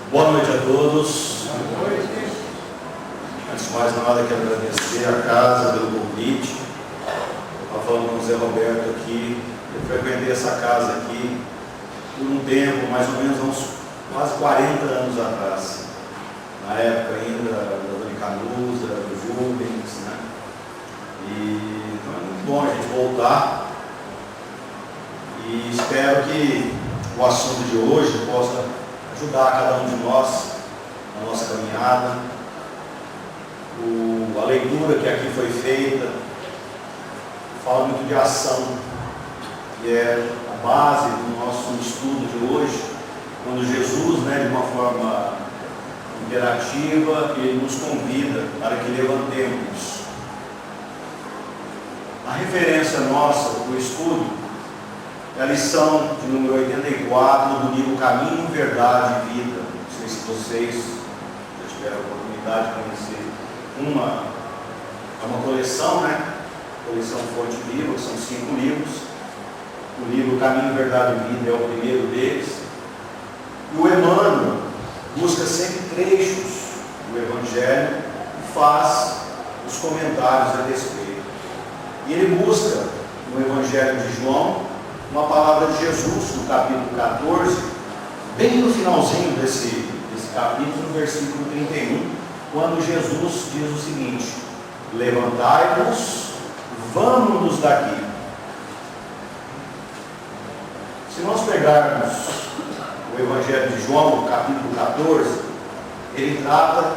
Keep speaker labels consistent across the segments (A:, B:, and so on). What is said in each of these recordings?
A: Boa noite a todos. Antes de mais nada, quero agradecer a casa pelo convite. Estava falando com o Zé Roberto aqui. Eu frequentei essa casa aqui por um tempo, mais ou menos uns quase 40 anos atrás. Na época ainda da Dona Canuza, do Rubens, né? Então é muito bom a gente voltar. E espero que o assunto de hoje possa ajudar cada um de nós na nossa caminhada. A leitura que aqui foi feita fala muito de ação, que é a base do nosso estudo de hoje, quando Jesus, de uma forma imperativa, ele nos convida para que levantemos. A referência nossa para o estudo é a lição de número 84 do livro Caminho, Verdade e Vida. Não sei se vocês já tiveram a oportunidade de conhecer. É uma coleção, Coleção Fonte Viva, que são 5 livros. O livro Caminho, Verdade e Vida é o primeiro deles. E o Emmanuel busca sempre trechos do Evangelho e faz os comentários a respeito. E ele busca no Evangelho de João uma palavra de Jesus, no capítulo 14, bem no finalzinho desse capítulo, no versículo 31, quando Jesus diz o seguinte: levantai-vos, vamos-nos daqui. Se nós pegarmos o Evangelho de João, no capítulo 14, ele trata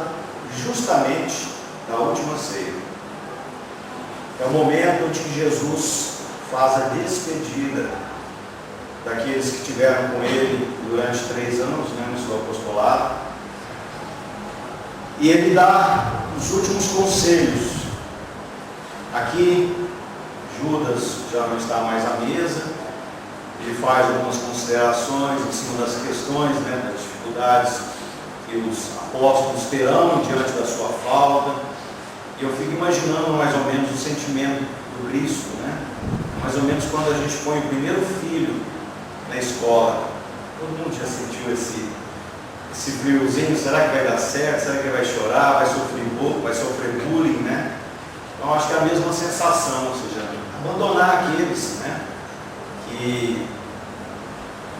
A: justamente da última ceia. É o momento em que Jesus faz a despedida daqueles que tiveram com ele durante 3 anos, no seu apostolado. E ele dá os últimos conselhos. Aqui, Judas já não está mais à mesa. Ele faz algumas considerações em cima das questões, das dificuldades que os apóstolos terão diante da sua falta. E eu fico imaginando mais ou menos o sentimento do Cristo, mais ou menos quando a gente põe o primeiro filho na escola. Todo mundo já sentiu esse friozinho. Será que vai dar certo? Será que ele vai chorar? Vai sofrer um pouco? Vai sofrer bullying, Então acho que é a mesma sensação, ou seja, abandonar aqueles, que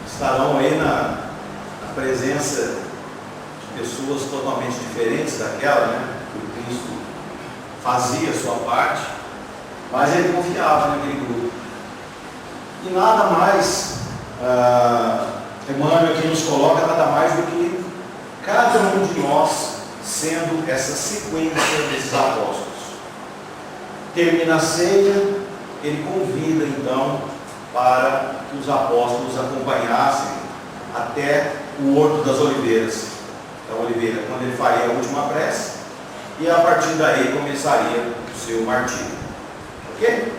A: estarão aí na presença de pessoas totalmente diferentes daquela, que o Cristo fazia a sua parte, mas ele confiava naquele grupo. E nada mais, Emmanuel aqui nos coloca nada mais do que cada um de nós sendo essa sequência desses apóstolos. Termina a ceia, ele convida então para que os apóstolos acompanhassem até o Horto das Oliveiras. Da Oliveira, quando ele faria a última prece, e a partir daí começaria o seu martírio. Ok?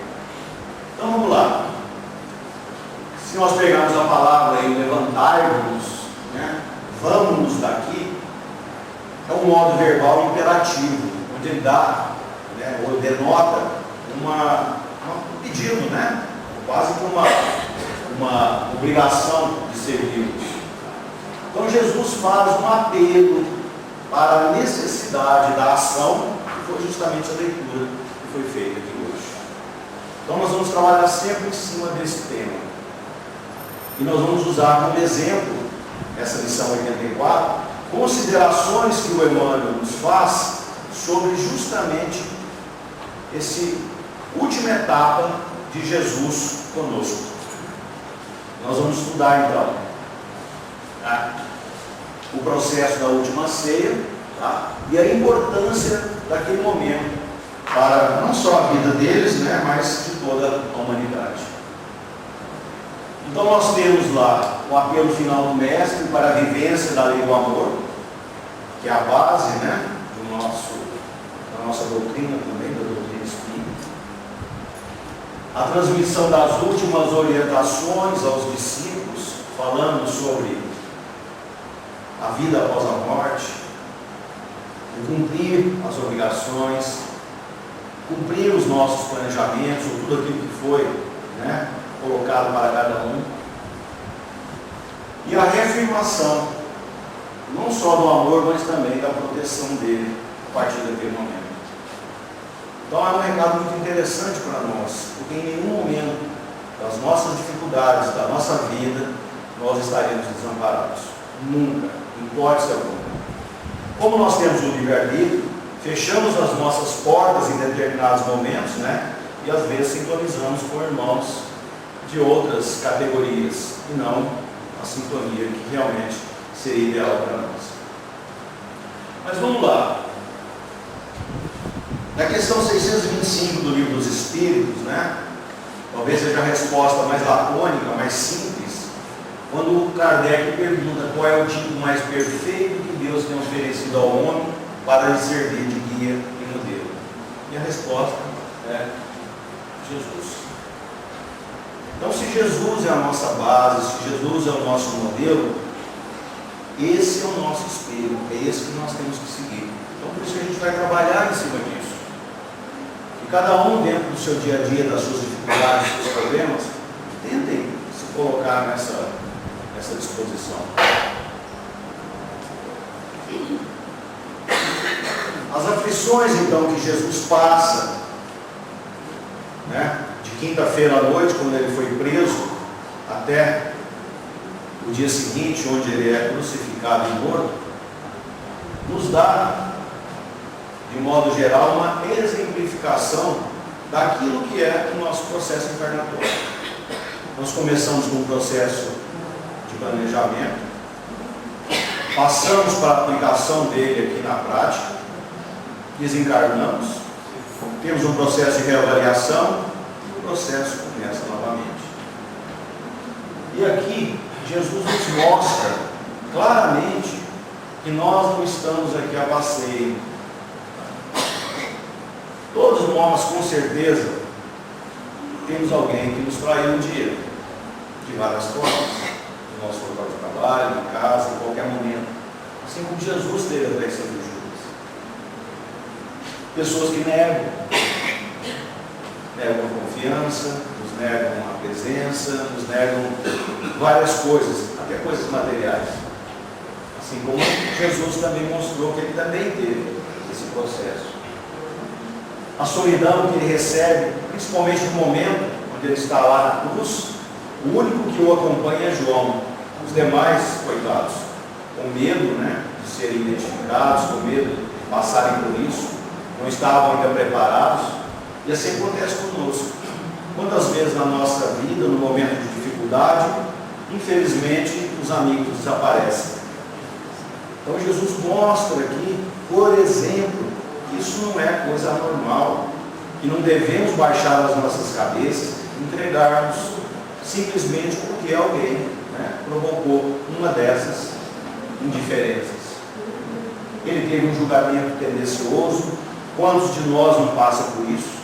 A: Então vamos lá. Se nós pegarmos a palavra aí, levantai-vos, vamos daqui, é um modo verbal imperativo, onde ele dá, ou denota um pedido, quase como uma obrigação de servi-los. Então Jesus faz um apelo para a necessidade da ação, que foi justamente a leitura que foi feita aqui hoje. Então nós vamos trabalhar sempre em cima desse tema. E nós vamos usar como exemplo, essa lição 84, considerações que o Emmanuel nos faz sobre justamente essa última etapa de Jesus conosco. Nós vamos estudar então o processo da última ceia, e a importância daquele momento para não só a vida deles, mas de toda a humanidade. Então nós temos lá o apelo final do Mestre para a vivência da lei do amor, que é a base da nossa doutrina também, da doutrina espírita. A transmissão das últimas orientações aos discípulos, falando sobre a vida após a morte, cumprir as obrigações, cumprir os nossos planejamentos, ou tudo aquilo que foi colocado para cada um. E a reafirmação, não só só do amor, mas também da proteção dele a partir daquele momento. Então é um recado muito interessante para nós, porque em nenhum momento das nossas dificuldades, da nossa vida, nós estaremos desamparados. Nunca, em hipótese alguma. Como nós temos o livre-arbítrio, fechamos as nossas portas em determinados momentos, né? E às vezes sintonizamos com irmãos de outras categorias, e não a sintonia que realmente seria ideal para nós. Mas vamos lá. Na questão 625 do Livro dos Espíritos, né? Talvez seja a resposta mais lacônica, mais simples, quando Kardec pergunta qual é o tipo mais perfeito que Deus tem oferecido ao homem para lhe servir de guia e modelo. E a resposta é Jesus. Então, se Jesus é a nossa base, se Jesus é o nosso modelo, esse é o nosso espelho, é esse que nós temos que seguir. Então, por isso que a gente vai trabalhar em cima disso. E cada um, dentro do seu dia a dia, das suas dificuldades, dos seus problemas, tentem se colocar nessa disposição. As aflições, então, que Jesus passa, né, de quinta-feira à noite, quando ele foi preso, até o dia seguinte, onde ele é crucificado e morto, nos dá, de modo geral, uma exemplificação daquilo que é o nosso processo encarnatório. Nós começamos com um processo de planejamento, passamos para a aplicação dele aqui na prática, desencarnamos, temos um processo de reavaliação e o processo começa novamente. E aqui Jesus nos mostra claramente que nós não estamos aqui a passeio. Todos nós, com certeza, temos alguém que nos traiu um dia, de várias formas, no nosso local de trabalho, em casa, em qualquer momento. Assim como Jesus teve a traição de Judas. Pessoas que negam a confiança, nos negam a presença, nos negam várias coisas, até coisas materiais. Assim como Jesus também mostrou que ele também teve esse processo. A solidão que ele recebe, principalmente no momento onde ele está lá na cruz, o único que o acompanha é João. Os demais, coitados, com medo, né, de serem identificados, com medo de passarem por isso, não estavam ainda preparados. E assim acontece conosco. Quantas vezes na nossa vida, no momento de dificuldade, infelizmente, os amigos desaparecem. Então Jesus mostra aqui, por exemplo, que isso não é coisa anormal, que não devemos baixar as nossas cabeças, entregarmos simplesmente porque alguém, né, provocou uma dessas indiferenças. Ele teve um julgamento tendencioso. Quantos de nós não passam por isso?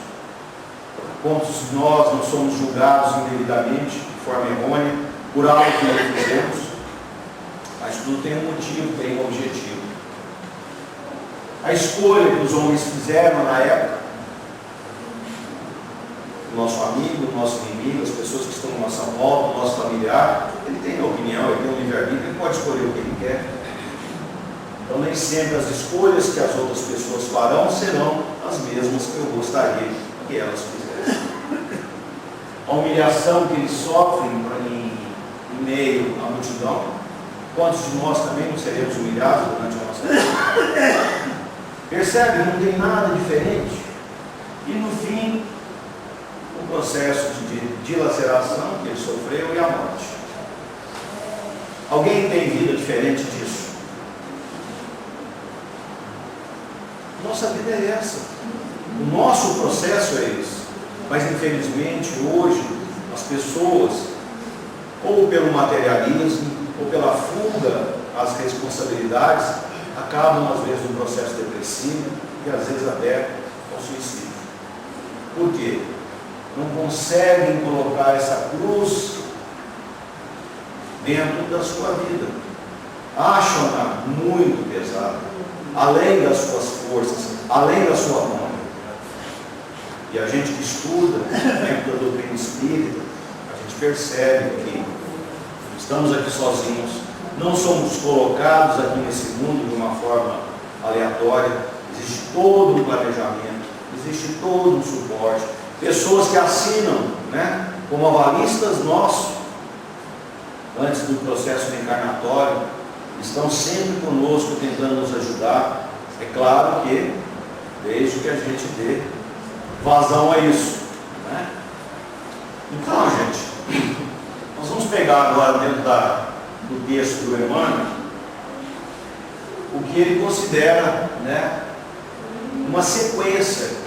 A: Quantos de nós não somos julgados indevidamente, de forma errônea, por algo que não fizemos? Mas tudo tem um motivo, tem um objetivo. A escolha que os homens fizeram na época, o nosso amigo, o nosso inimigo, as pessoas que estão à nossa volta, o nosso familiar, ele tem a opinião, ele tem um livre-arbítrio, ele pode escolher o que ele quer. Então nem sempre as escolhas que as outras pessoas farão serão as mesmas que eu gostaria que elas fizessem. A humilhação que eles sofrem em meio à multidão, quantos de nós também não seremos humilhados durante a nossa vida? Percebe? Não tem nada diferente. E no fim, o processo de dilaceração que ele sofreu e a morte. Alguém tem vida diferente disso? Nossa vida é essa. O nosso processo é esse. Mas infelizmente hoje as pessoas, ou pelo materialismo, ou pela fuga às responsabilidades, acabam às vezes no processo depressivo e às vezes até ao suicídio. Por quê? Não conseguem colocar essa cruz dentro da sua vida. Acham-na muito pesada, além das suas forças, além da sua mão. E a gente que estuda dentro da doutrina espírita, a gente percebe que estamos aqui sozinhos, não somos colocados aqui nesse mundo de uma forma aleatória. Existe todo um planejamento, existe todo um suporte. Pessoas que assinam, né, como avalistas nossos, antes do processo reencarnatório, estão sempre conosco tentando nos ajudar. É claro que, desde que a gente dê vazão a isso, né? Então, gente, nós vamos pegar agora dentro do texto do Emmanuel o que ele considera, né, uma sequência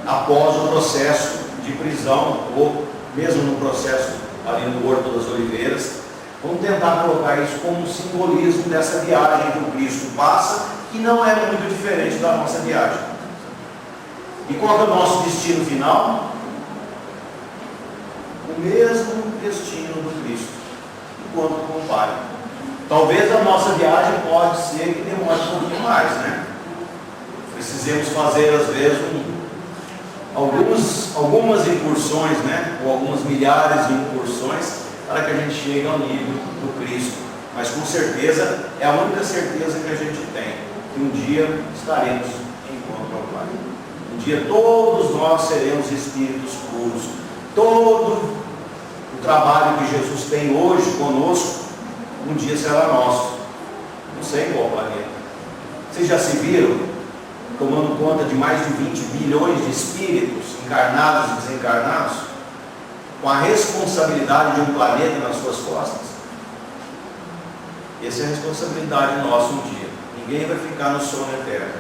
A: após o processo de prisão, ou mesmo no processo ali no Horto das Oliveiras. Vamos tentar colocar isso como um simbolismo dessa viagem que o Cristo passa, que não é muito diferente da nossa viagem. E qual é o nosso destino final? O mesmo destino do Cristo, enquanto com o Pai. Talvez a nossa viagem pode ser que demore um pouquinho mais, né? Precisemos fazer, às vezes, algumas incursões, né? Ou algumas milhares de incursões, para que a gente chegue ao nível do Cristo. Mas com certeza, é a única certeza que a gente tem, que um dia estaremos em encontro ao Pai. Um dia todos nós seremos espíritos puros. Todo o trabalho que Jesus tem hoje conosco, um dia será nosso. Não sei qual planeta. Vocês já se viram tomando conta de mais de 20 bilhões de espíritos, encarnados e desencarnados, com a responsabilidade de um planeta nas suas costas? Essa é a responsabilidade nossa um dia. Ninguém vai ficar no sono eterno.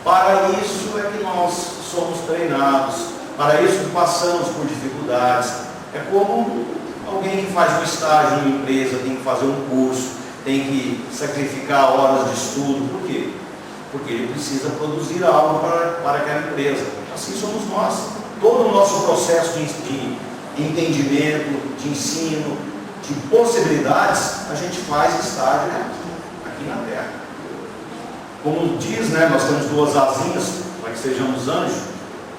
A: Para isso é que nós somos treinados, para isso que passamos por dificuldades. É como alguém que faz um estágio numa empresa, tem que fazer um curso, tem que sacrificar horas de estudo. Por quê? Porque ele precisa produzir algo para aquela empresa. Assim somos nós. Todo o nosso processo de entendimento, de ensino, de possibilidades, a gente faz estágio aqui na Terra. Como diz, né, nós temos duas asinhas, para que sejamos anjos.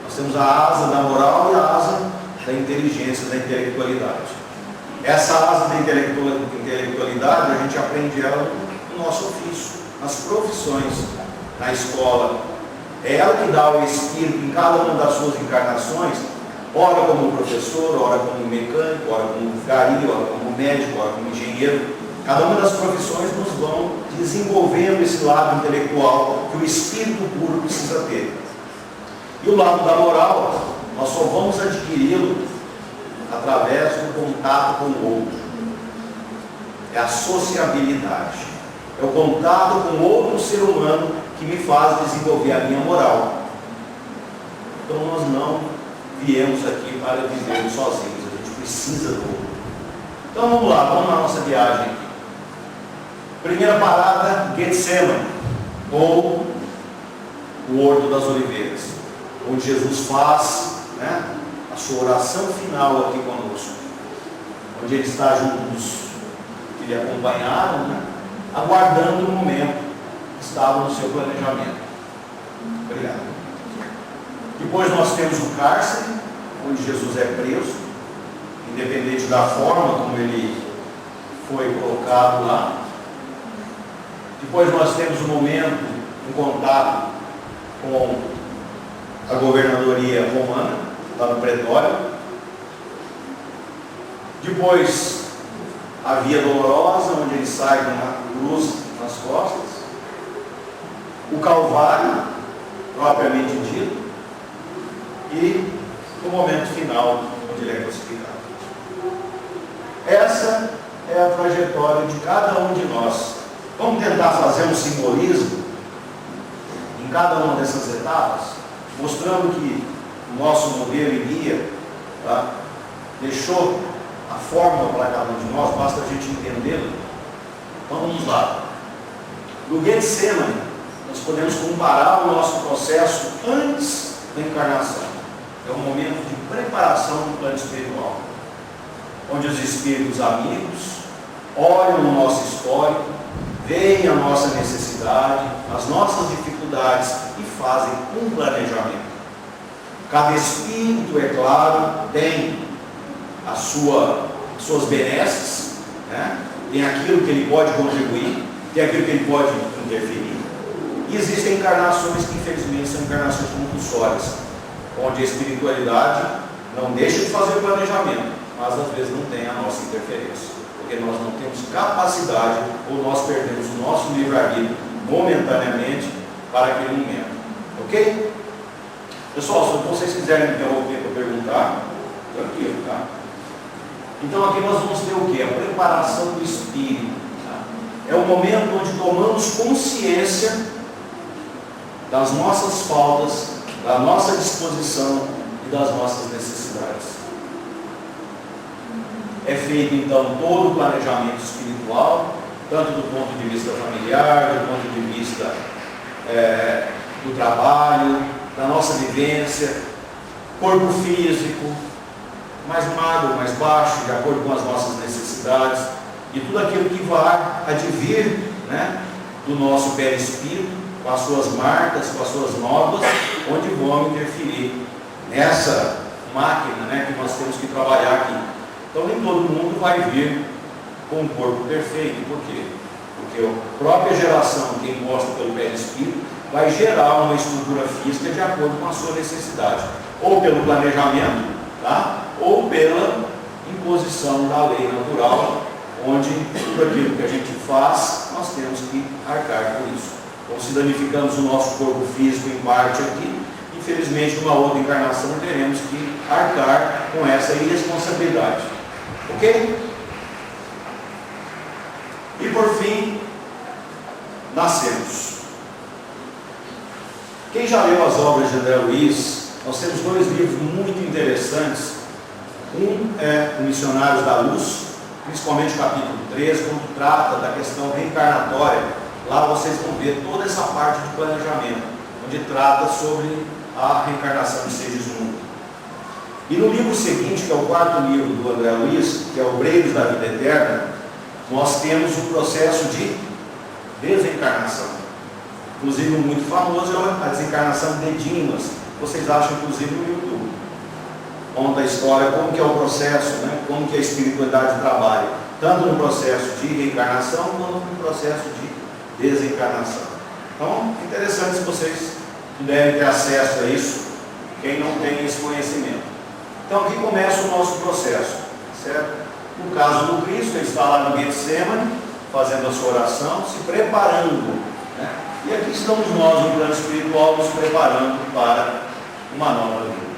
A: Nós temos a asa da moral e a asa da inteligência, da intelectualidade. Essa asa da intelectualidade, a gente aprende ela no nosso ofício, nas profissões, na escola. É ela que dá o espírito em cada uma das suas encarnações, ora como professor, ora como mecânico, ora como gari, ora como médico, ora como engenheiro. Cada uma das profissões nos vão desenvolvendo esse lado intelectual que o espírito puro precisa ter. E o lado da moral, nós só vamos adquiri-lo através do contato com o outro. É a sociabilidade. É o contato com outro ser humano que me faz desenvolver a minha moral. Então nós não viemos aqui para viver sozinhos, a gente precisa do outro. Então vamos lá, vamos na nossa viagem aqui. Primeira parada, Getsemane, ou o Horto das Oliveiras, onde Jesus faz, né, a sua oração final aqui conosco, onde ele está junto dos que lhe acompanharam, né, aguardando o momento que estava no seu planejamento. Obrigado. Depois nós temos o cárcere, onde Jesus é preso, independente da forma como ele foi colocado lá. Depois nós temos o momento em contato com a governadoria romana, lá no pretório. Depois a via dolorosa, onde ele sai com uma cruz nas costas. O Calvário, propriamente dito. E o momento final, onde ele é crucificado. Essa é a trajetória de cada um de nós. Vamos tentar fazer um simbolismo em cada uma dessas etapas, mostrando que o nosso modelo e guia, tá, deixou a fórmula para cada um de nós, basta a gente entendê-lo. Então vamos lá. No Getsemane, nós podemos comparar o nosso processo antes da encarnação. É um momento de preparação do plano espiritual, onde os espíritos amigos olham o nosso histórico, veem a nossa necessidade, as nossas dificuldades e fazem um planejamento. Cada espírito, é claro, tem suas benesses, né? tem aquilo que ele pode contribuir, tem aquilo que ele pode interferir. E existem encarnações que infelizmente são encarnações compulsórias, onde a espiritualidade não deixa de fazer o planejamento, mas às vezes não tem a nossa interferência, porque nós não temos capacidade, ou nós perdemos o nosso livre-arbítrio momentaneamente para aquele momento. Ok? Pessoal, se vocês quiserem me interromper para perguntar, tranquilo, tá? Então aqui nós vamos ter o que? A preparação do espírito. Tá? É o momento onde tomamos consciência das nossas faltas, da nossa disposição e das nossas necessidades. É feito então todo o planejamento espiritual, tanto do ponto de vista familiar, do ponto de vista do trabalho, da nossa vivência, corpo físico, mais magro, mais baixo, de acordo com as nossas necessidades, e tudo aquilo que vai advir, né, do nosso perispírito, com as suas marcas, com as suas novas, onde vão interferir nessa máquina, né, que nós temos que trabalhar aqui. Então nem todo mundo vai vir com um corpo perfeito. Por quê? Porque a própria geração que é imposta pelo perispírito vai gerar uma estrutura física de acordo com a sua necessidade, ou pelo planejamento, tá? Ou pela imposição da lei natural, onde tudo aquilo que a gente faz, nós temos que arcar por isso. Então, se danificamos o nosso corpo físico em parte aqui, infelizmente, numa outra encarnação, teremos que arcar com essa irresponsabilidade. Ok? E por fim, nascemos. Quem já leu as obras de André Luiz, nós temos dois livros muito interessantes. Um é o Missionários da Luz, principalmente o capítulo 13, quando trata da questão reencarnatória. Lá vocês vão ver toda essa parte de planejamento, onde trata sobre a reencarnação de Segismundo. E no livro seguinte, que é o quarto livro do André Luiz, que é Obreiros da Vida Eterna, nós temos o processo de desencarnação. Inclusive, um muito famoso é a desencarnação de Dimas. Vocês acham, inclusive, no YouTube. Conta a história, como que é o processo, né? Como que a espiritualidade trabalha, tanto no processo de reencarnação, quanto no processo de desencarnação. Então, é interessante se vocês puderem ter acesso a isso, quem não tem esse conhecimento. Então, aqui começa o nosso processo, certo? No caso do Cristo, ele está lá no Getsemane, fazendo a sua oração, se preparando, né? E aqui estamos nós, no plano espiritual, nos preparando para uma nova vida.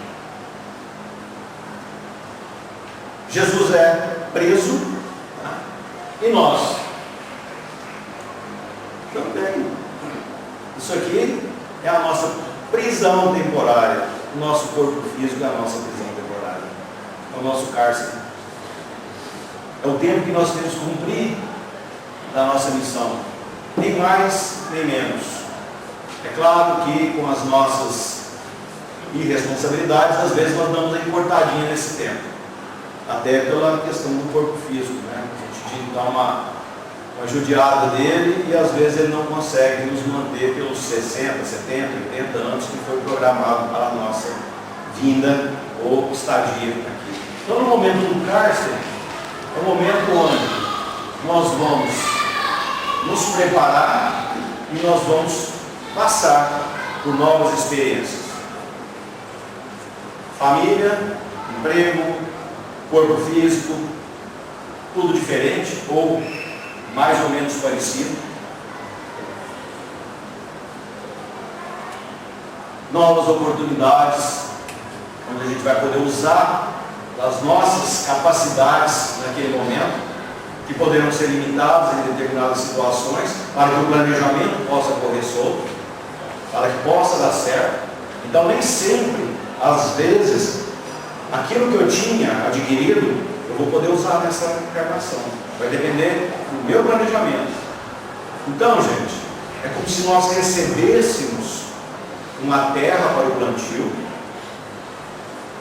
A: Jesus é preso, tá? E nós também. Isso aqui é a nossa prisão temporária. O nosso corpo físico é a nossa prisão temporária. É o nosso cárcere. É o tempo que nós temos que cumprir da nossa missão. Nem mais, nem menos. É claro que com as nossas irresponsabilidades, às vezes nós damos a encurtadinha nesse tempo. Até pela questão do corpo físico, né? A gente dá uma judiada dele e às vezes ele não consegue nos manter pelos 60, 70, 80 anos que foi programado para a nossa vinda ou estadia aqui. Então, no momento do cárcere, é o momento onde nós vamos nos preparar e nós vamos passar por novas experiências. Família, emprego, corpo físico, tudo diferente ou mais ou menos parecido. Novas oportunidades, onde a gente vai poder usar das nossas capacidades naquele momento, que poderão ser limitadas em determinadas situações, para que o planejamento possa correr solto, para que possa dar certo. Então, nem sempre, às vezes, aquilo que eu tinha adquirido, eu vou poder usar nessa encarnação. Vai depender do meu planejamento. Então, gente, é como se nós recebêssemos uma terra para o plantio.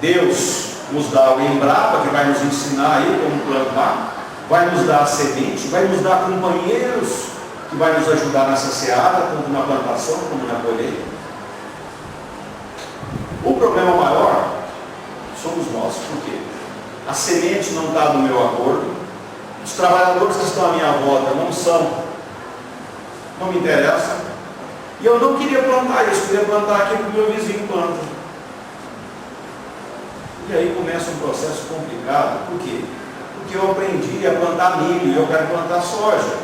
A: Deus nos dá o Embrapa, que vai nos ensinar aí como plantar, vai nos dar a semente, vai nos dar companheiros que vai nos ajudar nessa seara, tanto na plantação como na colheita. O problema maior somos nós. Por quê? A semente não está no meu acordo, Os trabalhadores que estão à minha volta não me interessam. E eu não queria plantar isso, eu queria plantar aquilo que o meu vizinho planta. E aí começa um processo complicado. Por quê? Porque eu aprendi a plantar milho e eu quero plantar soja.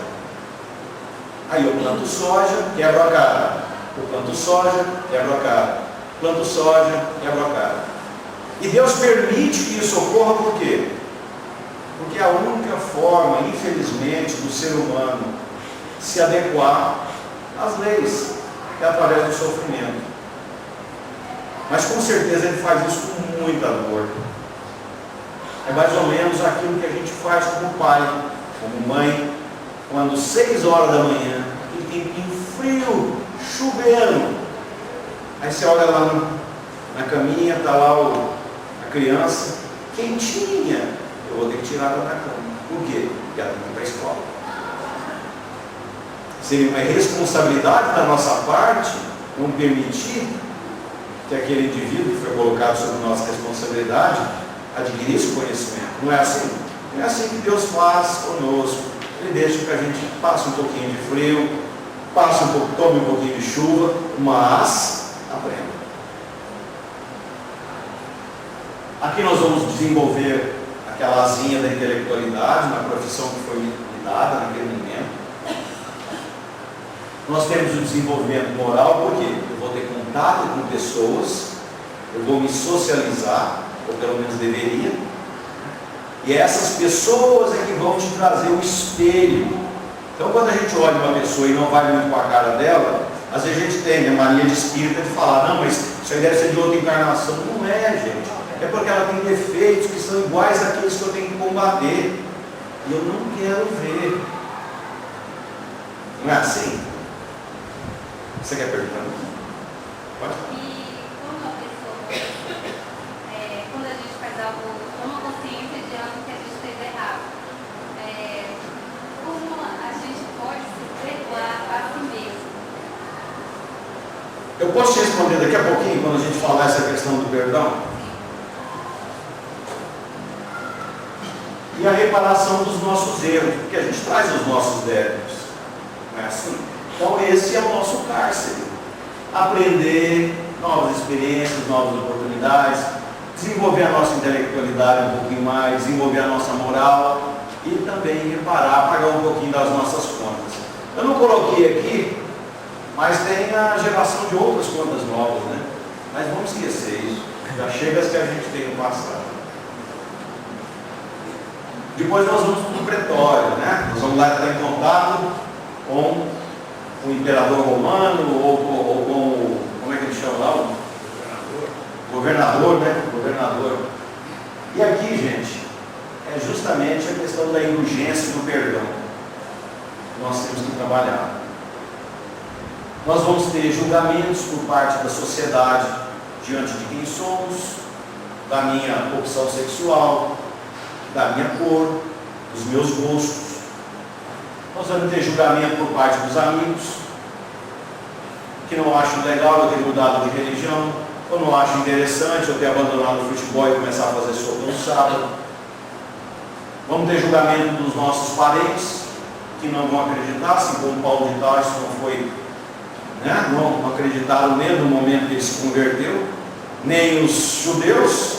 A: Aí eu planto soja, quebro a cara. Eu planto soja, quebro a cara. Planto soja, quebro a cara. E Deus permite que isso ocorra por quê? Porque a única forma, infelizmente, do ser humano se adequar às leis é através do sofrimento. Mas com certeza ele faz isso com muita dor. É mais ou menos aquilo que a gente faz como pai, como mãe, quando 6 horas da manhã, aquele tempinho frio, chovendo. Aí você olha lá na caminha, está lá a criança, quentinha. Eu vou ter que tirar ela da cama. Por quê? Porque ela tem que ir para a escola. Seria uma responsabilidade da nossa parte não permitir que aquele indivíduo que foi colocado sob nossa responsabilidade adquirisse conhecimento. Não é assim? Não é assim que Deus faz conosco. Ele deixa que a gente passe um pouquinho de frio, tome um pouquinho de chuva, mas aprenda. Aqui nós vamos desenvolver aquela asinha da intelectualidade na profissão que foi me dada naquele momento. Nós temos o desenvolvimento moral, porque eu vou ter contato com pessoas, eu vou me socializar, ou pelo menos deveria, e essas pessoas é que vão te trazer o espelho. Então, quando a gente olha uma pessoa e não vai muito com a cara dela, às vezes a gente tem a mania de espírita de falar, não, mas isso aí deve ser de outra encarnação. Não é, gente. É porque ela tem defeitos que são iguais àqueles que eu tenho que combater. E eu não quero ver. Não é assim? Você quer perguntar? Pode?
B: E quando a pessoa, quando a gente faz algo, toma consciência de algo que a gente fez errado, como a gente pode se perdoar a si mesmo?
A: Eu posso te responder daqui a pouquinho, quando a gente falar essa questão do perdão? E a reparação dos nossos erros, porque a gente traz os nossos débitos. Não é assim? Então esse é o nosso cárcere. Aprender novas experiências, novas oportunidades, desenvolver a nossa intelectualidade um pouquinho mais, desenvolver a nossa moral e também reparar, pagar um pouquinho das nossas contas. Eu não coloquei aqui, mas tem a geração de outras contas novas, né? Mas vamos esquecer isso. Já chega as que a gente tem no passado. Depois nós vamos para o pretório, né? Nós vamos lá estar em contato com o imperador romano ou com, como é que ele chama lá? O governador, né? Governador. E aqui, gente, é justamente a questão da indulgência e do perdão que nós temos que trabalhar. Nós vamos ter julgamentos por parte da sociedade diante de quem somos, da minha opção sexual, da minha cor, dos meus gostos. Nós vamos ter julgamento por parte dos amigos, que não acham legal eu ter mudado de religião, ou não acham interessante eu ter abandonado o futebol e começar a fazer sopa no sábado. Vamos ter julgamento dos nossos parentes, que não vão acreditar, assim como Paulo de Tarso não foi, né? Não acreditaram nem no momento que ele se converteu, nem os judeus,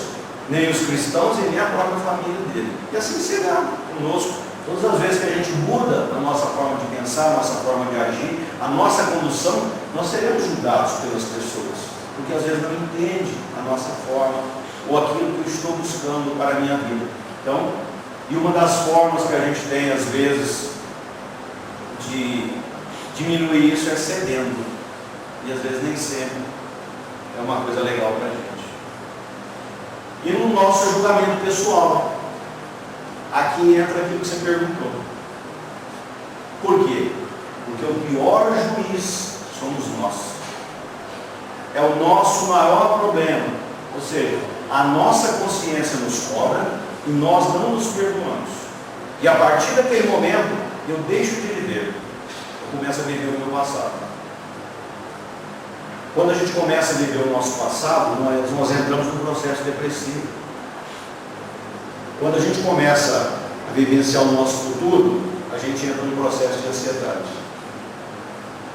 A: nem os cristãos e nem a própria família dele. E assim será conosco. Todas as vezes que a gente muda a nossa forma de pensar, a nossa forma de agir, a nossa condução, nós seremos julgados pelas pessoas, porque às vezes não entende a nossa forma ou aquilo que eu estou buscando para a minha vida. Então, e uma das formas que a gente tem às vezes de diminuir isso é cedendo, e às vezes nem sempre é uma coisa legal para a gente. E no nosso julgamento pessoal, aqui entra aquilo que você perguntou. Por quê? Porque o pior juiz somos nós. É o nosso maior problema. Ou seja, a nossa consciência nos cobra e nós não nos perdoamos. E a partir daquele momento, eu deixo de viver. Eu começo a viver o meu passado. Quando a gente começa a viver o nosso passado, nós entramos num processo depressivo. Quando a gente começa a vivenciar o nosso futuro, a gente entra num processo de ansiedade.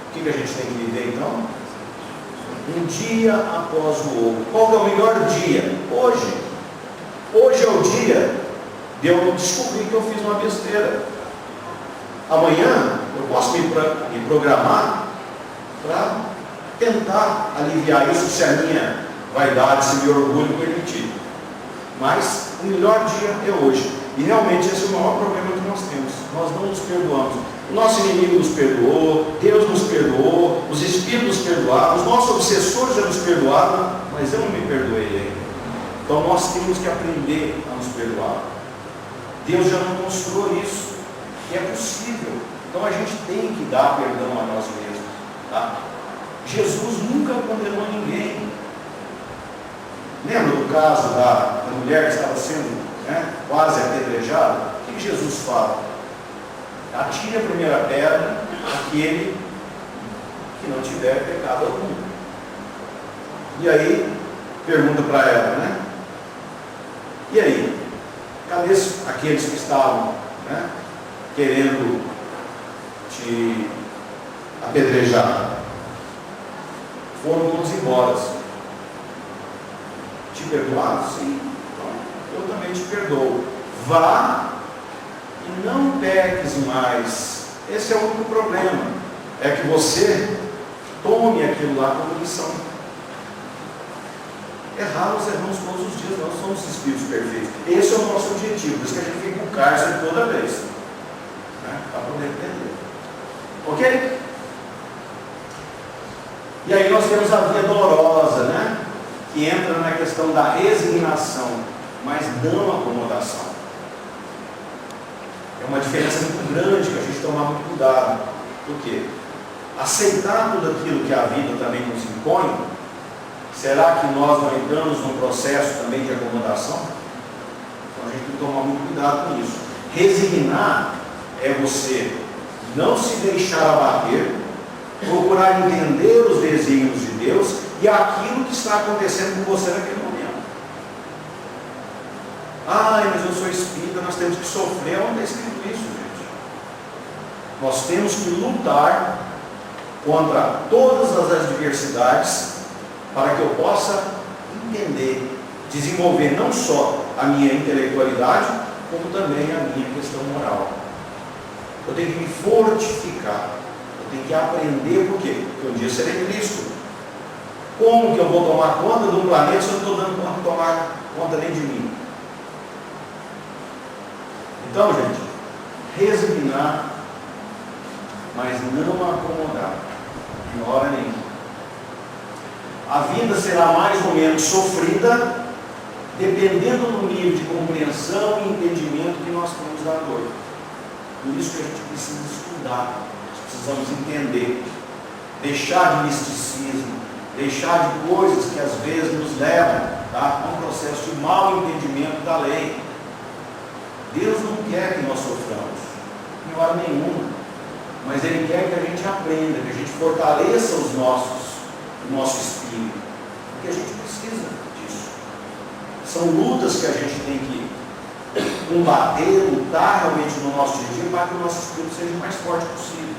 A: O que a gente tem que viver então? Um dia após o outro. Qual que é o melhor dia? Hoje. Hoje é o dia de eu descobrir que eu fiz uma besteira. Amanhã eu posso me programar para tentar aliviar isso se a minha vaidade, se meu orgulho permitir. Mas o melhor dia é hoje. E realmente esse é o maior problema que nós temos. Nós não nos perdoamos. O nosso inimigo nos perdoou, Deus nos perdoou, os espíritos nos perdoaram, os nossos obsessores já nos perdoaram, mas eu não me perdoei ainda. Então nós temos que aprender a nos perdoar. Deus já não mostrou isso, que é possível. Então a gente tem que dar perdão a nós mesmos. Tá? Jesus nunca condenou ninguém. Lembra do caso da mulher que estava sendo quase apedrejada? O que Jesus fala? Atire a primeira pedra aquele que não tiver pecado algum. E aí, pergunta para ela, né? E aí? Cadê aqueles que estavam querendo te apedrejar? Foram todos embora. Te perdoaram? Sim. Então, eu também te perdoo. Vá e não peques mais. Esse é o único problema. É que você tome aquilo lá como lição. Errar, nós erramos todos os dias, nós somos espíritos perfeitos. Esse é o nosso objetivo, por isso que a gente fica com cárcere toda vez. Para poder entender. Ok? E aí nós temos a via dolorosa, que entra na questão da resignação, mas não acomodação. É uma diferença muito grande que a gente tomar muito cuidado. Por quê? Aceitar tudo aquilo que a vida também nos impõe, será que nós não entramos num processo também de acomodação? Então a gente tem que tomar muito cuidado com isso. Resignar é você não se deixar abater, procurar entender os desígnios de Deus e aquilo que está acontecendo com você naquele momento. Mas eu sou espírita, nós temos que sofrer. Onde está escrito isso, gente? Nós temos que lutar contra todas as adversidades para que eu possa entender, desenvolver não só a minha intelectualidade, como também a minha questão moral. Eu tenho que me fortificar, eu tenho que aprender. Por quê? Porque um dia serei Cristo. Como que eu vou tomar conta de um planeta se eu não estou dando conta de tomar conta nem de mim? Então, gente, resignar, mas não acomodar, em hora nenhuma. A vida será mais ou menos sofrida, dependendo do nível de compreensão e entendimento que nós temos da dor. Por isso que a gente precisa estudar, nós precisamos entender, deixar de misticismo, deixar de coisas que às vezes nos levam a um processo de mau entendimento da lei. Deus não quer que nós soframos, em hora nenhuma, mas Ele quer que a gente aprenda, que a gente fortaleça o nosso espírito, porque a gente precisa disso. São lutas que a gente tem que combater, lutar realmente no nosso dia a dia, para que o nosso espírito seja o mais forte possível.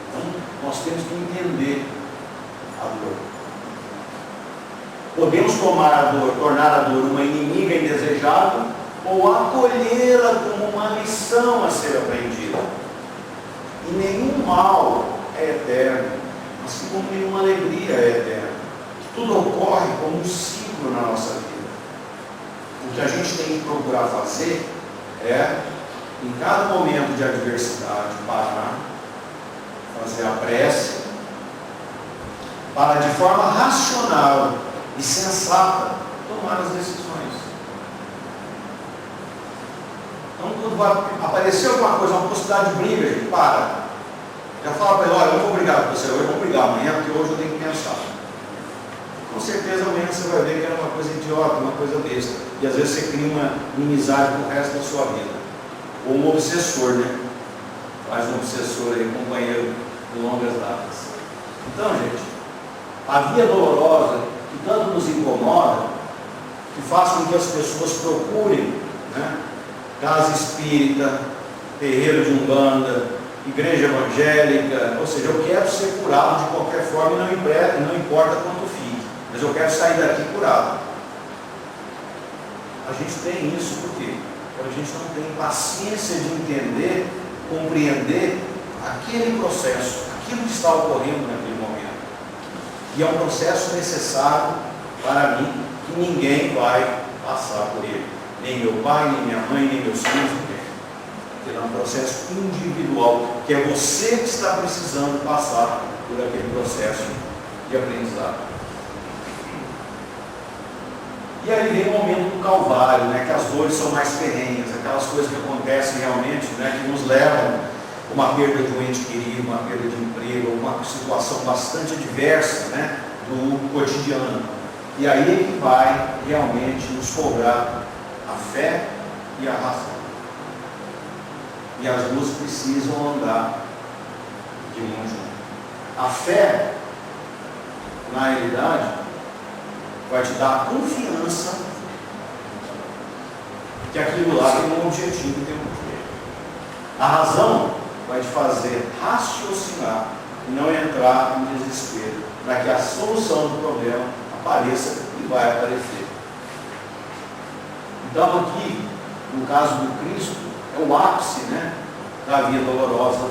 A: Então, nós temos que entender a dor. Podemos tornar a dor uma inimiga indesejável, ou acolhê-la como uma lição a ser aprendida. E nenhum mal é eterno, assim como nenhuma alegria é eterna. Tudo ocorre como um ciclo na nossa vida. O que a gente tem que procurar fazer é, em cada momento de adversidade, parar, fazer a prece, para de forma racional e sensata tomar as decisões. Então, quando vai aparecer alguma coisa, uma possibilidade de briga, gente, para. Já fala para ele: olha, eu não vou brigar com você hoje, eu vou brigar amanhã, porque hoje eu tenho que pensar. Com certeza amanhã você vai ver que era uma coisa idiota, uma coisa besta. E às vezes você cria uma inimizade com o resto da sua vida. Ou um obsessor, Faz um obsessor aí, companheiro de longas datas. Então, gente, a via dolorosa que tanto nos incomoda, que faz com que as pessoas procurem, casa espírita, terreiro de umbanda, igreja evangélica, ou seja, eu quero ser curado de qualquer forma e não importa quanto fique, mas eu quero sair daqui curado. A gente tem isso porque a gente não tem paciência de entender, compreender aquele processo, aquilo que está ocorrendo naquele momento. E é um processo necessário para mim, que ninguém vai passar por ele. Nem meu pai, nem minha mãe, nem meus filhos, ninguém. Porque é um processo individual, que é você que está precisando passar por aquele processo de aprendizado. E aí vem o momento do Calvário, né, que as dores são mais ferrenhas, aquelas coisas que acontecem realmente, né, que nos levam a uma perda de um ente querido, uma perda de emprego, uma situação bastante adversa, né, do cotidiano. E aí é que vai realmente nos cobrar a fé e a razão. E as duas precisam andar de mão junto. A fé, na realidade, vai te dar a confiança que aquilo lá tem um objetivo e tem um porquê. A razão vai te fazer raciocinar e não entrar em desespero, para que a solução do problema apareça e vai aparecer. Então aqui, no caso do Cristo, é o ápice, né, da vida dolorosa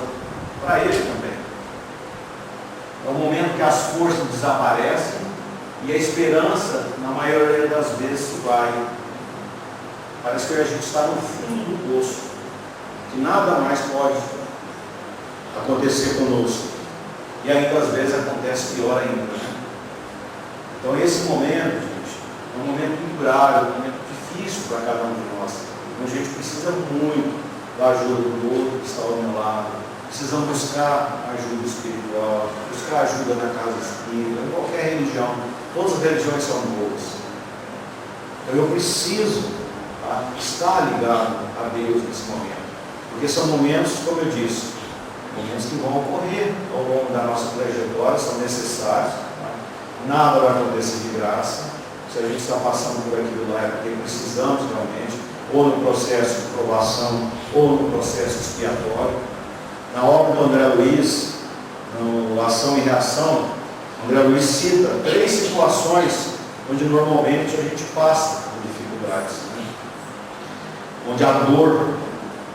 A: para ele também. É o momento que as forças desaparecem e a esperança, na maioria das vezes, vai. Parece que a gente está no fundo do poço, que nada mais pode acontecer conosco. E ainda às vezes acontece pior ainda, né? Então esse momento, gente, é um momento muito grave, um momento difícil para cada um de nós. Então a gente precisa muito da ajuda do outro que está ao meu lado. Precisamos buscar ajuda espiritual, buscar ajuda na casa espírita, em qualquer religião. Todas as religiões são boas. Então eu preciso estar ligado a Deus nesse momento. Porque são momentos, como eu disse, momentos que vão ocorrer ao longo da nossa trajetória, são necessários. Nada vai acontecer de graça. Se a gente está passando por aquilo lá é porque precisamos realmente, ou no processo de provação, ou no processo expiatório. Na obra do André Luiz, no Ação e Reação, André Luiz cita 3 situações onde normalmente a gente passa por dificuldades, né? Onde a dor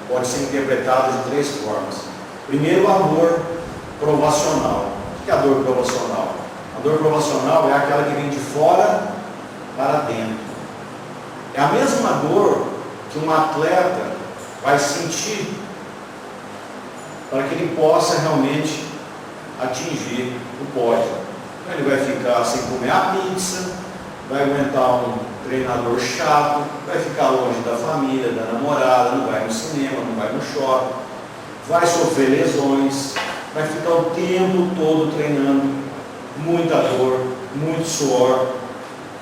A: pode ser interpretada de 3 formas. Primeiro, a dor provacional. O que é a dor provacional? A dor provacional é aquela que vem de fora para dentro. É a mesma dor que um atleta vai sentir para que ele possa realmente atingir o pódio. Então, ele vai ficar sem comer a pizza, vai aguentar um treinador chato, vai ficar longe da família, da namorada, não vai no cinema, não vai no shopping, vai sofrer lesões, vai ficar o tempo todo treinando, muita dor, muito suor.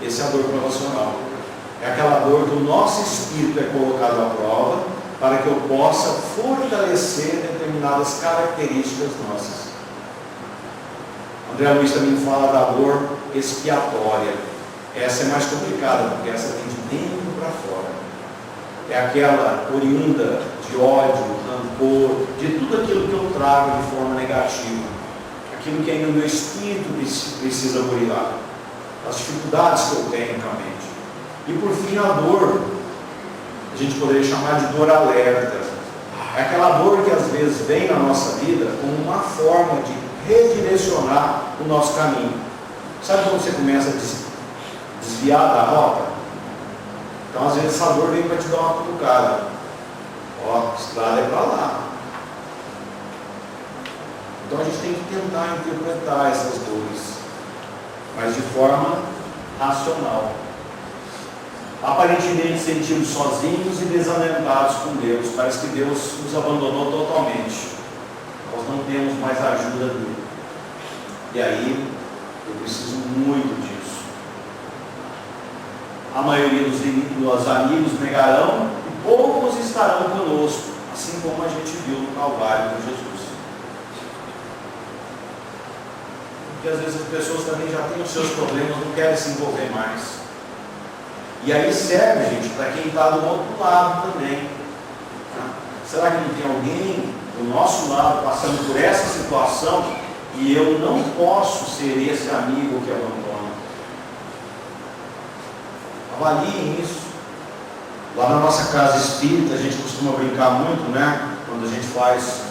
A: Essa é a dor provacional. É aquela dor que o nosso espírito é colocado à prova para que eu possa fortalecer determinadas características nossas. André Luiz também fala da dor expiatória. Essa é mais complicada, porque essa vem de dentro para fora. É aquela oriunda de ódio, rancor, de tudo aquilo que eu trago de forma negativa. Aquilo que ainda o meu espírito precisa burilar. As dificuldades que eu tenho realmente. E por fim, a dor, a gente poderia chamar de dor alerta. É aquela dor que às vezes vem na nossa vida como uma forma de redirecionar o nosso caminho. Sabe quando você começa a desviar da rota? Então às vezes essa dor vem para te dar uma cutucada. Ó, a estrada é para lá. Então a gente tem que tentar interpretar essas dores, mas de forma racional. Aparentemente sentimos sozinhos e desalentados com Deus. Parece que Deus nos abandonou totalmente. Nós não temos mais a ajuda dele. E aí, eu preciso muito disso. A maioria dos amigos negarão e poucos estarão conosco, assim como a gente viu no Calvário com Jesus. Porque às vezes as pessoas também já têm os seus problemas, não querem se envolver mais. E aí serve, gente, para quem está do outro lado também. Será que não tem alguém do nosso lado passando por essa situação e eu não posso ser esse amigo que abandona? Avaliem isso. Lá na nossa casa espírita, a gente costuma brincar muito, né? Quando a gente faz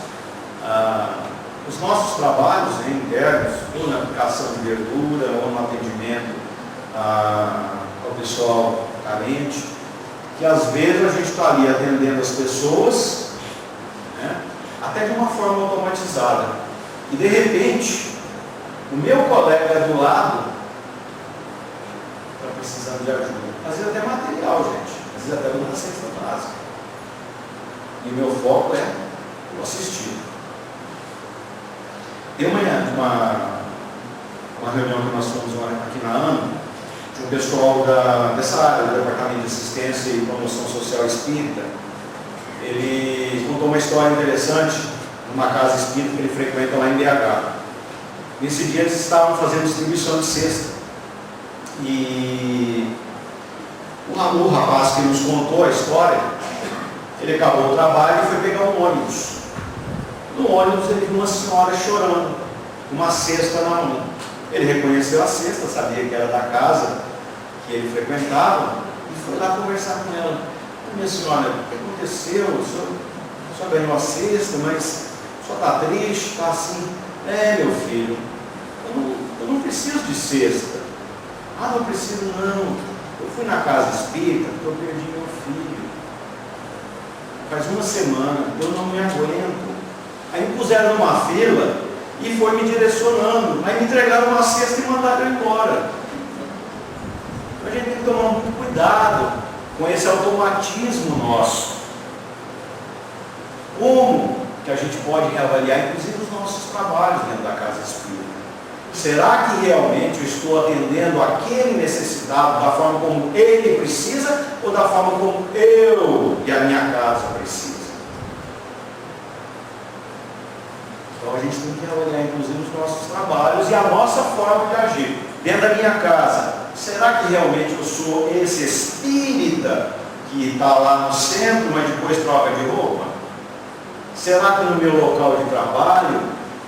A: os nossos trabalhos internos, ou na aplicação de verdura, ou no atendimento ao pessoal carente, que às vezes a gente está ali atendendo as pessoas, né? Até de uma forma automatizada. E de repente, o meu colega do lado está precisando de ajuda. Às vezes até material, gente. Às vezes até uma cesta básica. E o meu foco é o assistido. Tem uma reunião que nós fomos aqui na ANO, de um pessoal dessa área, do Departamento de Assistência e Promoção Social Espírita. Ele contou uma história interessante numa casa espírita que ele frequenta lá em BH. Nesse dia eles estavam fazendo distribuição de cesta. E o rapaz que nos contou a história, ele acabou o trabalho e foi pegar um ônibus. No ônibus ele viu uma senhora chorando, com uma cesta na mão. Ele reconheceu a cesta, sabia que era da casa que ele frequentava, e foi lá conversar com ela. Minha senhora, o que aconteceu? O senhor ganhou a cesta, mas o senhor está triste, está assim. Meu filho, eu não preciso de cesta. Não preciso não. Eu fui na casa espírita porque eu perdi meu filho. Faz uma semana, eu não me aguento. Aí me puseram numa fila e foi me direcionando. Aí me entregaram uma cesta e mandaram eu embora. A gente tem que tomar muito cuidado com esse automatismo nosso. Como que a gente pode reavaliar, inclusive, os nossos trabalhos dentro da casa espírita? Será que realmente eu estou atendendo aquele necessitado da forma como ele precisa ou da forma como eu e a minha casa precisa? Então a gente tem que avaliar, inclusive, os nossos trabalhos e a nossa forma de agir. Dentro da minha casa, será que realmente eu sou esse espírita que está lá no centro, mas depois troca de roupa? Será que no meu local de trabalho,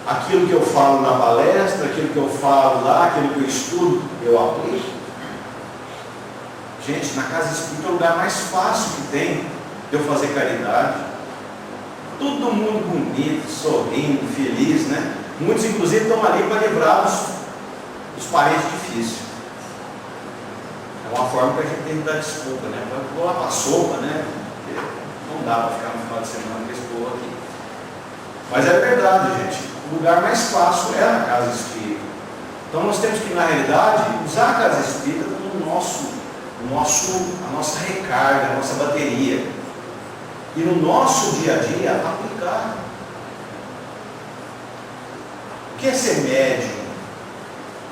A: aquilo que eu falo na palestra, aquilo que eu falo lá, aquilo que eu estudo, eu aplico? Gente, na casa espírita é o lugar mais fácil que tem de eu fazer caridade. Todo mundo bonito, sorrindo, feliz, né? Muitos, inclusive, estão ali para livrar os parentes difíceis. É uma forma que a gente tem que dar desculpa, né? Vou lá para a sopa, né? Porque não dá para ficar no final de semana com esse povo aqui. Mas é verdade, gente. O lugar mais fácil é a casa espírita. Então nós temos que, na realidade, usar a casa espírita como a nossa recarga, a nossa bateria. E no nosso dia a dia, aplicar. O que é ser médium?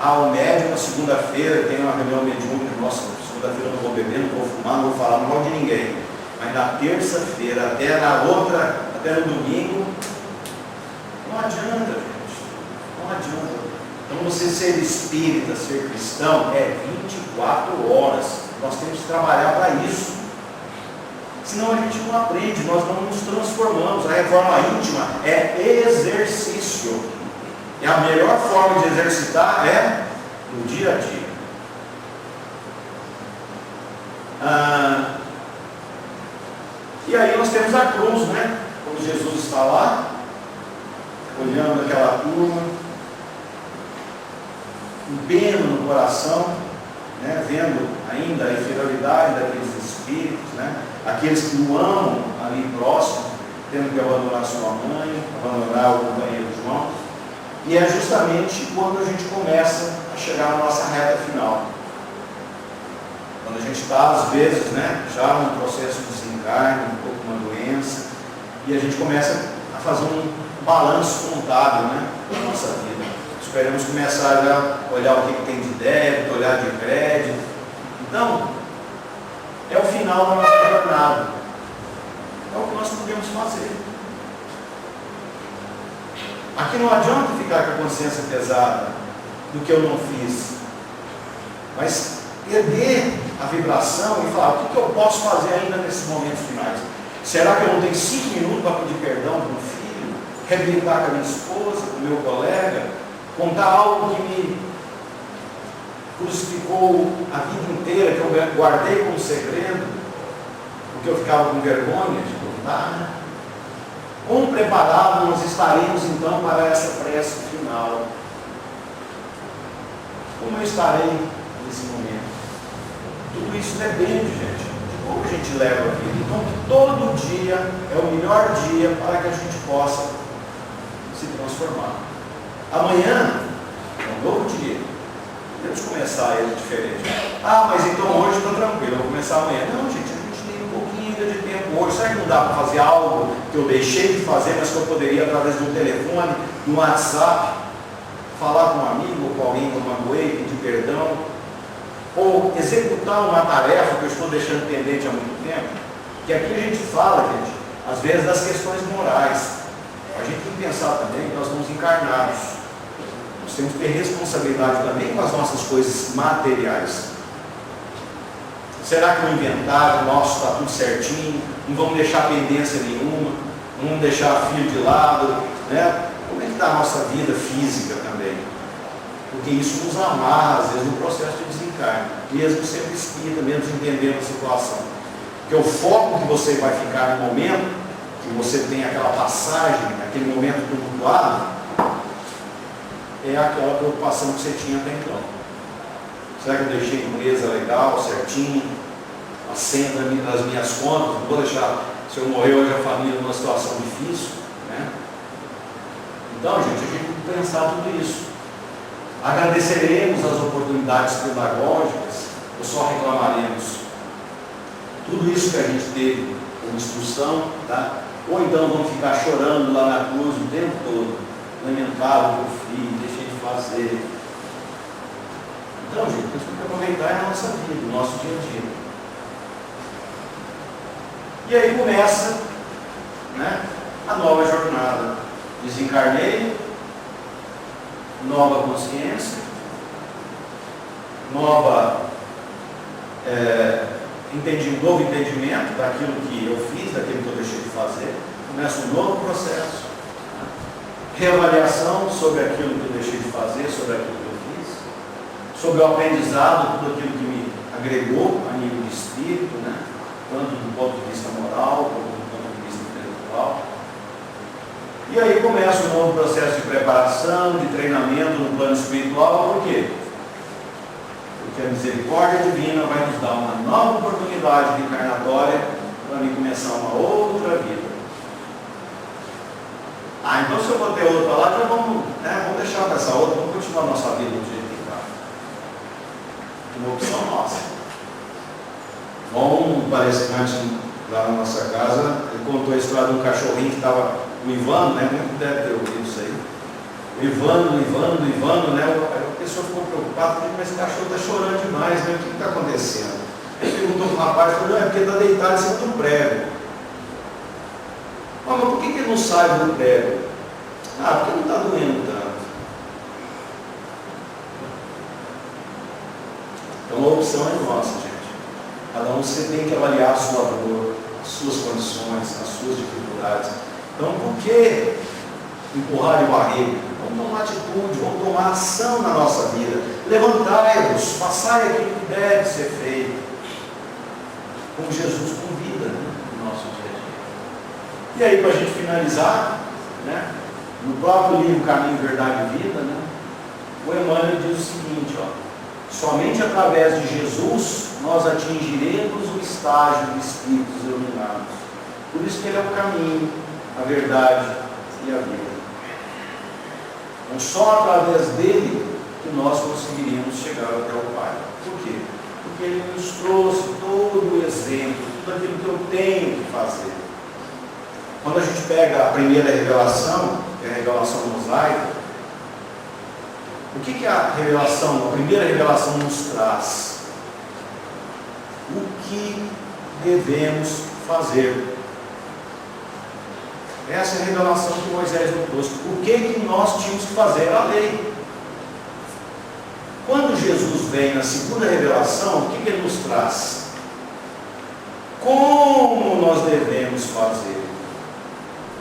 A: O médium na segunda-feira tem uma reunião mediúnica. Nossa, segunda-feira eu não vou beber, não vou fumar, não vou falar mal de ninguém. Mas na terça-feira, até no domingo, não adianta, gente. Não adianta. Então você ser espírita, ser cristão, é 24 horas. Nós temos que trabalhar para isso. Senão a gente não aprende, nós não nos transformamos. A reforma íntima é exercício. E a melhor forma de exercitar é no dia a dia. E aí nós temos a cruz, né? Quando Jesus está lá, olhando aquela turma, um pena no coração, né? Vendo ainda a inferioridade daqueles espíritos, né? Aqueles que o amam ali próximo, tendo que abandonar sua mãe, abandonar o companheiro João. E é justamente quando a gente começa a chegar na nossa reta final. Quando a gente está, às vezes, né, já num processo de desencarne, um pouco uma doença, e a gente começa a fazer um balanço contábil, né, da nossa vida. Esperamos começar a olhar o que tem de débito, olhar de crédito. Então, é o final da nossa jornada. É o que nós podemos fazer. Aqui não adianta ficar com a consciência pesada do que eu não fiz, mas perder a vibração e falar: o que eu posso fazer ainda nesses momentos finais? Será que eu não tenho 5 minutos para pedir perdão para um filho? Revidar com a minha esposa, com o meu colega? Contar algo que me crucificou a vida inteira, que eu guardei como segredo, porque eu ficava com vergonha de contar? Quão preparados nós estaremos então para essa prece final? Como eu estarei nesse momento? Tudo isso depende, gente, de como a gente leva a vida. Então, todo dia é o melhor dia para que a gente possa se transformar. Amanhã é um novo dia. Podemos começar ele diferente. Ah, mas então hoje está tranquilo, eu vou começar amanhã. Não, gente, a gente tem um pouquinho ainda de tempo hoje. Será que não dá para fazer algo que eu deixei de fazer, mas que eu poderia, através de um telefone, de um WhatsApp, falar com um amigo ou com alguém que eu magoei, pedir perdão, ou executar uma tarefa que eu estou deixando pendente há muito tempo? Que aqui a gente fala, gente, às vezes das questões morais. A gente tem que pensar também que nós somos encarnados. Nós temos que ter responsabilidade também com as nossas coisas materiais. Será que o inventário nosso está tudo certinho? Não vamos deixar pendência nenhuma? Não vamos deixar fio de lado? Né? Como é que está a nossa vida física também? Porque isso nos amarra, às vezes, no processo de desencarne, mesmo sendo espírita, mesmo entendendo a situação. Porque o foco que você vai ficar no momento, que você tem aquela passagem, aquele momento tumultuado, é aquela preocupação que você tinha até então. Será que eu deixei a empresa legal, certinho, a senha das minhas contas? Não vou deixar, se eu morrer hoje, a família numa situação difícil, né? Então, gente, a gente tem que pensar tudo isso. Agradeceremos as oportunidades pedagógicas ou só reclamaremos? Tudo isso que a gente teve como instrução, tá? Ou então vamos ficar chorando lá na cruz o tempo todo, lamentável que eu fiz, deixei de fazer. Então, gente, temos que aproveitar a nossa vida, o nosso dia a dia. E aí começa, né, a nova jornada. Desencarnei, nova consciência, novo entendimento daquilo que eu fiz, daquilo que eu deixei de fazer. Começa um novo processo. Reavaliação sobre aquilo que eu deixei de fazer, sobre aquilo que eu fiz, sobre o aprendizado, tudo aquilo que me agregou a nível de espírito, né? Tanto do ponto de vista moral, quanto do ponto de vista intelectual. E aí começa um novo processo de preparação, de treinamento no plano espiritual. Por quê? Porque a misericórdia divina vai nos dar uma nova oportunidade encarnatória para mim começar uma outra vida. Ah, então se eu vou ter outra lá, então vamos deixar para essa outra, vamos continuar a nossa vida do jeito que está. Uma opção nossa. Bom, parece que antes, lá na nossa casa, ele contou a história de um cachorrinho que estava uivando, né? Muito deve ter ouvido isso aí. Uivando, né? A pessoa ficou preocupada, porque mas esse cachorro está chorando demais, né? O que está acontecendo? Ele perguntou para o rapaz, falou, não, é porque está deitado em cima de um prego. Mas por que ele não sai do prego? Ah, porque não está doendo tanto. Então a opção é nossa, gente. Cada um você tem que avaliar a sua dor, as suas condições, as suas dificuldades. Então por que empurrar de barriga? Vamos tomar atitude, vamos tomar ação na nossa vida. Levantai-vos, passai aquilo que deve ser feito. Como Jesus convida, né, no nosso dia a dia. E aí, para a gente finalizar, né, no próprio livro Caminho, Verdade e Vida, né, o Emmanuel diz o seguinte, ó, somente através de Jesus nós atingiremos o estágio de espíritos iluminados. Por isso que ele é o caminho, a verdade e a vida. Então, só através dele que nós conseguiríamos chegar até o Pai. Por quê? Porque ele nos trouxe todo o exemplo, tudo aquilo que eu tenho que fazer. Quando a gente pega a primeira revelação, que é a revelação mosaica, o que a revelação, a primeira revelação nos traz? O que devemos fazer? Essa é a revelação que Moisés nos trouxe. O que nós tínhamos que fazer? A lei. Quando Jesus vem na segunda revelação, o que ele nos traz? como nós devemos fazer.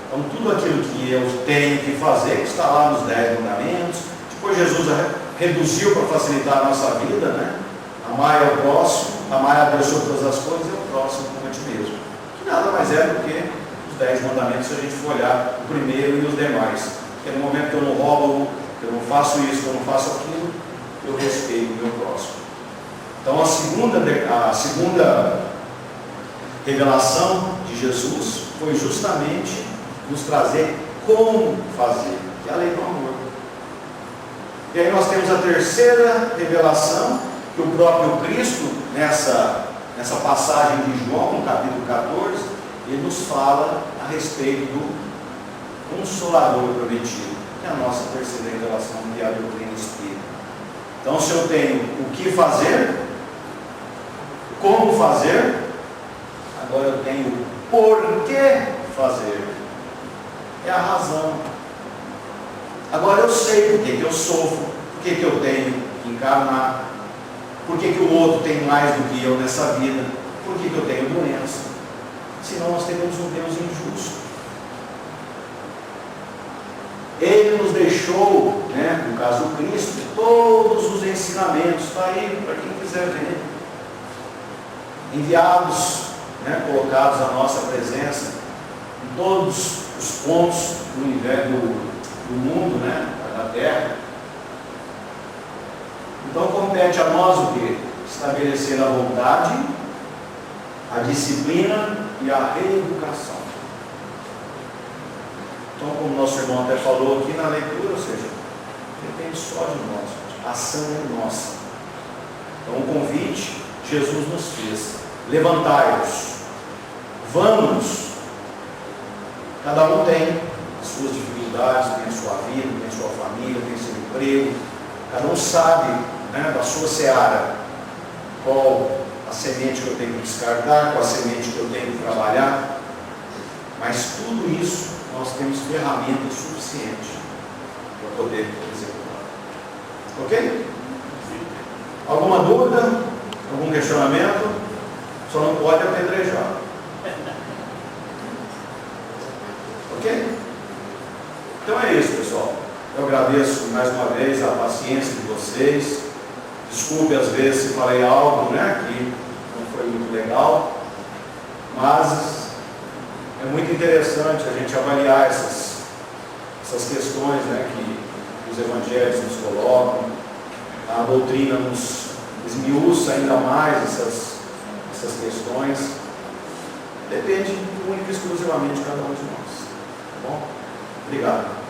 A: Então, tudo aquilo que eu tenho que fazer, que está lá nos 10 mandamentos, depois Jesus reduziu para facilitar a nossa vida, né? Amar ao próximo, amar a Deus sobre todas as coisas e ao próximo como a ti mesmo. Que nada mais é do que os 10 mandamentos, se a gente for olhar o primeiro e os demais. Porque no momento que eu não roubo, que eu não faço isso, que eu não faço aquilo, eu respeito o meu próximo. Então a segunda revelação de Jesus foi justamente nos trazer como fazer, que é a lei do amor. E aí nós temos a terceira revelação, que o próprio Cristo, nessa passagem de João, no capítulo 14, ele nos fala a respeito do Consolador prometido, que é a nossa terceira revelação, que é a doutrina espírita. Então, se eu tenho o que fazer, como fazer, agora eu tenho o porquê fazer. É a razão. Agora eu sei por que eu sofro, por que eu tenho que encarnar, por que o outro tem mais do que eu nessa vida, por que eu tenho doença. Senão nós teremos um Deus injusto. Ele nos deixou, né, no caso do Cristo, todos os ensinamentos, está aí para quem quiser ver, enviados, né, colocados à nossa presença, em todos os pontos do universo, do mundo, né, da terra. Então compete a nós o que? Estabelecer a vontade, a disciplina e a reeducação. Então, como nosso irmão até falou aqui na leitura, ou seja, depende só de nós, a ação é nossa. Então o convite Jesus nos fez: levantai-vos, vamos. Cada um tem as suas dificuldades, tem a sua vida, tem a sua família, tem seu emprego. Cada um sabe, né, da sua seara, qual a semente que eu tenho que descartar, qual a semente que eu tenho que trabalhar. Mas tudo isso nós temos ferramentas suficientes para poder executar. Ok? Alguma dúvida? Algum questionamento? Só não pode apedrejar. Ok? Então é isso, pessoal. Eu agradeço mais uma vez a paciência de vocês. Desculpe às vezes se falei algo, né, que não foi muito legal, mas é muito interessante a gente avaliar essas questões, né, que os evangelhos nos colocam. A doutrina nos esmiuça ainda mais essas questões. Depende única e exclusivamente de cada um de nós. Tá bom? Obrigado.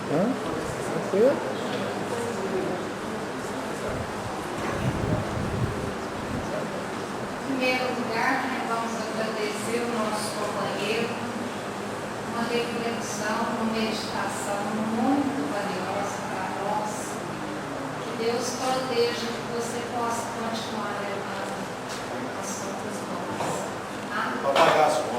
C: Tranquilo?
D: Em primeiro lugar, vamos agradecer o nosso companheiro, uma reflexão, uma meditação muito valiosa para nós. Que Deus proteja, que você possa continuar levando as
A: para pagar as contas.